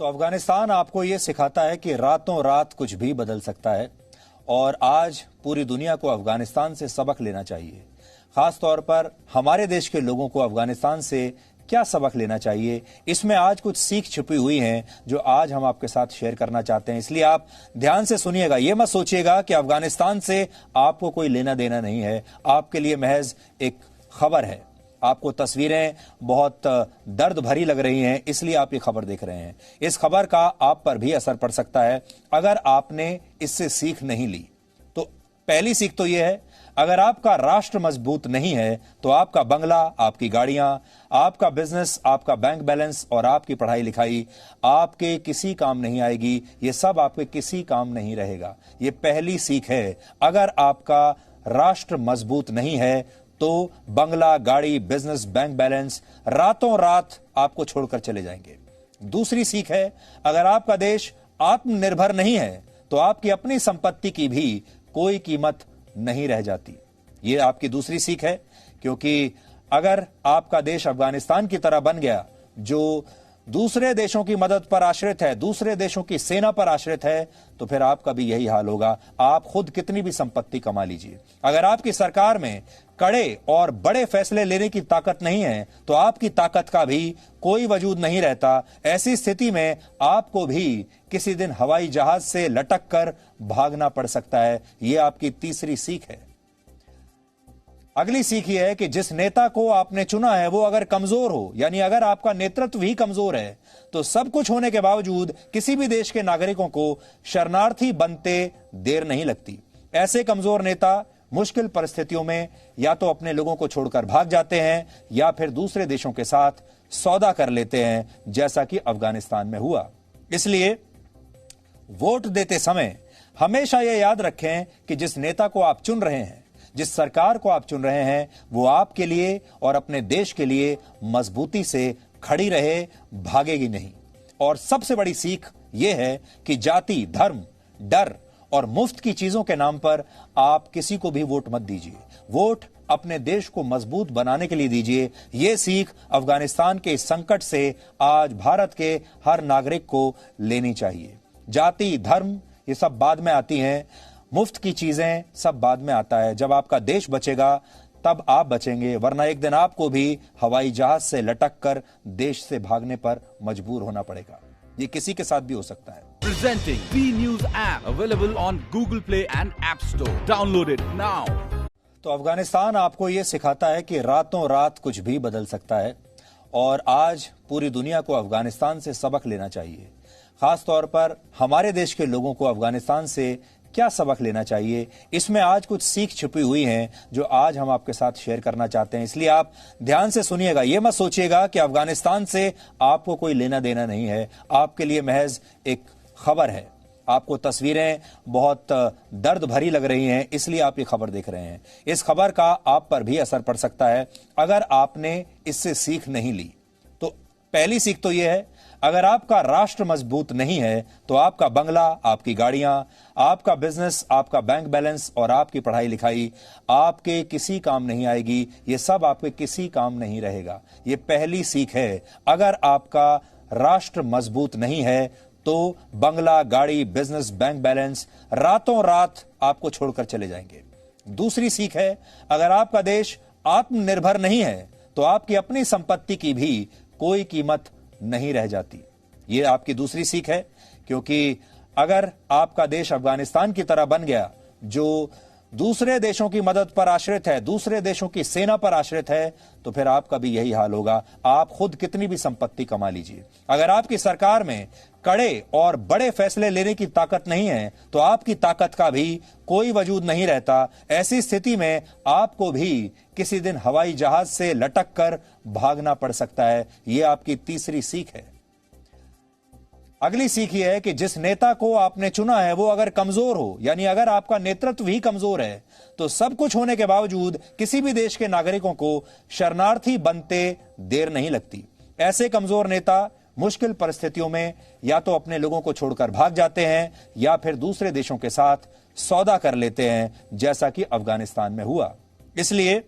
तो अफगानिस्तान आपको ये सिखाता है कि रातों रात कुछ भी बदल सकता है और आज पूरी दुनिया को अफगानिस्तान से सबक लेना चाहिए। खास तौर पर हमारे देश के लोगों को अफगानिस्तान से क्या सबक लेना चाहिए, इसमें आज कुछ सीख छिपी हुई हैं जो आज हम आपके साथ शेयर करना चाहते हैं। इसलिए आप ध्यान से सुनिएगा। ये मत सोचिएगा कि अफगानिस्तान से आपको कोई लेना देना नहीं है, आपके लिए महज एक खबर है। आपको तस्वीरें बहुत दर्द भरी लग रही हैं, इसलिए आप ये खबर देख रहे हैं। इस खबर का आप पर भी असर पड़ सकता है अगर आपने इससे सीख नहीं ली। तो पहली सीख तो यह है, अगर आपका राष्ट्र मजबूत नहीं है तो आपका बंगला, आपकी गाड़ियां, आपका बिजनेस, आपका बैंक बैलेंस और आपकी पढ़ाई लिखाई आपके किसी काम नहीं आएगी। ये सब आपके किसी काम नहीं रहेगा। ये पहली सीख है। अगर आपका राष्ट्र मजबूत नहीं है तो बंगला, गाड़ी, बिजनेस, बैंक बैलेंस रातों रात आपको छोड़कर चले जाएंगे। दूसरी सीख है, अगर आपका देश आत्मनिर्भर नहीं है तो आपकी अपनी संपत्ति की भी कोई कीमत नहीं रह जाती। ये आपकी दूसरी सीख है, क्योंकि अगर आपका देश अफगानिस्तान की तरह बन गया जो दूसरे देशों की मदद पर आश्रित है, दूसरे देशों की सेना पर आश्रित है, तो फिर आपका भी यही हाल होगा। आप खुद कितनी भी संपत्ति कमा लीजिए, अगर आपकी सरकार में कड़े और बड़े फैसले लेने की ताकत नहीं है तो आपकी ताकत का भी कोई वजूद नहीं रहता। ऐसी स्थिति में आपको भी किसी दिन हवाई जहाज से लटक कर भागना पड़ सकता है। यह आपकी तीसरी सीख है। अगली सीख यह है कि जिस नेता को आपने चुना है वो अगर कमजोर हो, यानी अगर आपका नेतृत्व ही कमजोर है, तो सब कुछ होने के बावजूद किसी भी देश के नागरिकों को शरणार्थी बनते देर नहीं लगती। ऐसे कमजोर नेता मुश्किल परिस्थितियों में या तो अपने लोगों को छोड़कर भाग जाते हैं या फिर दूसरे देशों के साथ सौदा कर लेते हैं, जैसा कि अफगानिस्तान में हुआ। इसलिए वोट देते समय हमेशा यह याद रखें कि जिस नेता को आप चुन रहे हैं, जिस सरकार को आप चुन रहे हैं, वो आपके लिए और अपने देश के लिए मजबूती से खड़ी रहे, भागेगी नहीं। और सबसे बड़ी सीख यह है कि जाति, धर्म, डर और मुफ्त की चीजों के नाम पर आप किसी को भी वोट मत दीजिए। वोट अपने देश को मजबूत बनाने के लिए दीजिए। यह सीख अफगानिस्तान के इस संकट से आज भारत के हर नागरिक को लेनी चाहिए। जाति, धर्म ये सब बाद में आती हैं, मुफ्त की चीजें सब बाद में आता है। जब आपका देश बचेगा तब आप बचेंगे, वरना एक दिन आपको भी हवाई जहाज से लटक कर देश से भागने पर मजबूर होना पड़ेगा। ये किसी के साथ भी हो सकता है। Presenting B News app available on Google Play and App Store. Download it now. तो अफगानिस्तान आपको ये सिखाता है कि रातों रात कुछ भी बदल सकता है और आज पूरी दुनिया को अफगानिस्तान से सबक लेना चाहिए। खास तौर पर हमारे देश के लोगों को अफगानिस्तान से क्या सबक लेना चाहिए, इसमें आज कुछ सीख छिपी हुई हैं जो आज हम आपके साथ शेयर करना चाहते हैं। इसलिए आप ध्यान से सुनिएगा। ये मत सोचिएगा कि अफगानिस्तान से आपको कोई लेना देना नहीं है, आपके लिए महज एक खबर है। आपको तस्वीरें बहुत दर्द भरी लग रही हैं, इसलिए आप ये खबर देख रहे हैं। इस खबर का आप पर भी असर पड़ सकता है अगर आपने इससे सीख नहीं ली। तो पहली सीख तो यह है, अगर आपका राष्ट्र मजबूत नहीं है तो आपका बंगला, आपकी गाड़ियां, आपका बिजनेस, आपका बैंक बैलेंस और आपकी पढ़ाई लिखाई आपके किसी काम नहीं आएगी। ये सब आपके किसी काम नहीं रहेगा। ये पहली सीख है। अगर आपका राष्ट्र मजबूत नहीं है तो बंगला, गाड़ी, बिजनेस, बैंक बैलेंस रातों रात आपको छोड़कर चले जाएंगे। दूसरी सीख है, अगर आपका देश आत्मनिर्भर नहीं है तो आपकी अपनी संपत्ति की भी कोई कीमत नहीं रह जाती। ये आपकी दूसरी सीख है, क्योंकि अगर आपका देश अफगानिस्तान की तरह बन गया जो दूसरे देशों की मदद पर आश्रित है, दूसरे देशों की सेना पर आश्रित है, तो फिर आपका भी यही हाल होगा। आप खुद कितनी भी संपत्ति कमा लीजिए, अगर आपकी सरकार में कड़े और बड़े फैसले लेने की ताकत नहीं है तो आपकी ताकत का भी कोई वजूद नहीं रहता। ऐसी स्थिति में आपको भी किसी दिन हवाई जहाज से लटक कर भागना पड़ सकता है। यह आपकी तीसरी सीख है। अगली सीख यह है कि जिस नेता को आपने चुना है वो अगर कमजोर हो, यानी अगर आपका नेतृत्व ही कमजोर है, तो सब कुछ होने के बावजूद किसी भी देश के नागरिकों को शरणार्थी बनते देर नहीं लगती। ऐसे कमजोर नेता मुश्किल परिस्थितियों में या तो अपने लोगों को छोड़कर भाग जाते हैं या फिर दूसरे देशों के साथ सौदा कर लेते हैं, जैसा कि अफगानिस्तान में हुआ। इसलिए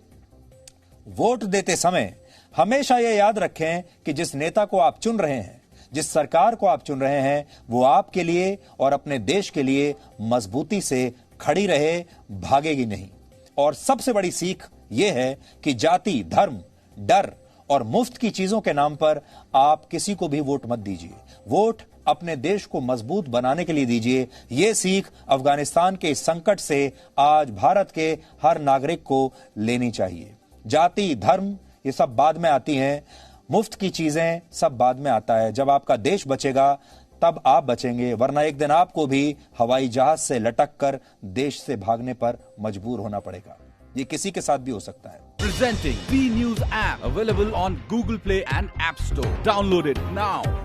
वोट देते समय हमेशा यह याद रखें कि जिस नेता को आप चुन रहे हैं, जिस सरकार को आप चुन रहे हैं वो आपके लिए और अपने देश के लिए मजबूती से खड़ी रहे, भागेगी नहीं। और सबसे बड़ी सीख यह है कि जाति, धर्म, डर और मुफ्त की चीजों के नाम पर आप किसी को भी वोट मत दीजिए। वोट अपने देश को मजबूत बनाने के लिए दीजिए। यह सीख अफगानिस्तान के इस संकट से आज भारत के हर नागरिक को लेनी चाहिए। जाति, धर्म ये सब बाद में आती हैं, मुफ्त की चीजें सब बाद में आता है। जब आपका देश बचेगा तब आप बचेंगे, वरना एक दिन आपको भी हवाई जहाज से लटक कर देश से भागने पर मजबूर होना पड़ेगा। ये किसी के साथ भी हो सकता है। Presenting B News app, available on Google Play and App Store. Download it now.